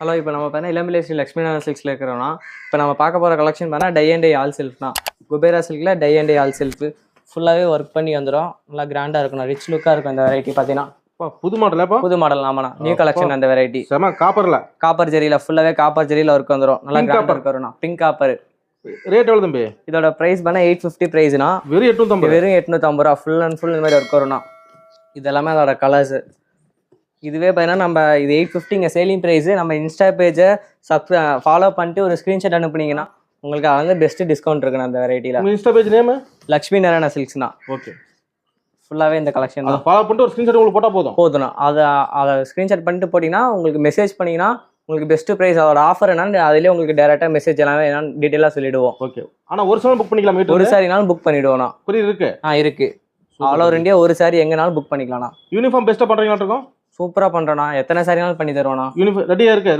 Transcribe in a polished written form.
Hello, இப்போ நம்ம பார்த்தா இளம்பிள்ளை ஸ்ரீ லக்ஷ்மி நாராயண சில்க்ஸில் இருக்கிறோம்னா, இப்போ நம்ம பார்க்க போகிற கலெக்ஷன் பார்த்தா டை அண்ட் டை ஆல் செல்ஃப்னா குபேரா சில்கில் tie and dye all self ஃபுல்லாகவே ஒர்க் பண்ணி வந்துடும். நல்லா கிராண்டாக இருக்கணும், ரிச் லுக்காக இருக்கும். அந்த வெரைட்டி பார்த்தீங்கன்னா புது மாடல் புது மாடல். ஆமாண்ணா, நியூ கலெக்ஷன். அந்த வெரைட்டி செம காப்பர்ல காப்பர் ஜெரியில் ஃபுல்லாகவே காப்பர் ஜெரியில் ஒர்க் வந்துடும். நல்லா கிராண்டாக இருக்கும்ண்ணா. Pink copper. ரேட் எவ்வளோ தம்பி? இதோட ப்ரைஸ் பண்ணால் 850 ப்ரைஸ்னா. வெறும் 850. வெறும் 850 ரூபா. ஃபுல் அண்ட் ஃபுல் இந்த மாதிரி ஒர்க் வரும்ண்ணா. இது எல்லாமே அதோட கலர்ஸ். இதுவே பார்த்தீங்கன்னா நம்ம இது 850 இங்கே சேலிங் ப்ரைஸு. நம்ம இன்ஸ்டா பேஜை ஃபாலோ பண்ணிட்டு ஒரு ஸ்க்ரீன்ஷாட் அனுப்புனீங்கன்னா உங்களுக்கு வந்து பெஸ்ட் டிஸ்கவுண்ட் இருக்குண்ணா. அந்த வெரைட்டியில் insta page name Lakshmi Narayana சில்க்ஸ்ண்ணா. ஓகே, ஃபுல்லாகவே இந்த கலெக்ஷன் தான். ஃபாலோ பண்ணிட்டு ஒரு ஸ்க்ரீன்ஷாட் உங்களுக்கு போட்டால் போதுண்ணா. அதை ஸ்க்ரீன்ஷாட் பண்ணிட்டு போட்டிங்கன்னா உங்களுக்கு மெசேஜ் பண்ணிங்கன்னா உங்களுக்கு பெஸ்ட் ப்ரைஸ், அதோட ஆஃபர் என்னன்னு அதிலே உங்களுக்கு டேரெக்டாக மெசேஜ் எல்லாமே என்னன்னு டீட்டெயிலாக சொல்லிடுவோம். ஓகே, ஆனால் ஒரு சாரி புக் பண்ணிக்கலாம். ஒரு சாரினாலும் புக் பண்ணிவிடுவோண்ணா. புரியுது இருக்கு? இருக்கு. ஆல் ஓவர் இந்தியா ஒரு சாரி எங்கேனாலும் புக் பண்ணிக்கலாம்ண்ணா. யூனிஃபார்ம் பெஸ்ட்டாக பண்ணுறீங்களா இருக்கும்? சூப்பராக பண்ணுறோண்ணா. எத்தனை சாரினாலும் பண்ணி தருவோண்ணா. யூனிஃபார்ம் ரெடியாக இருக்கு.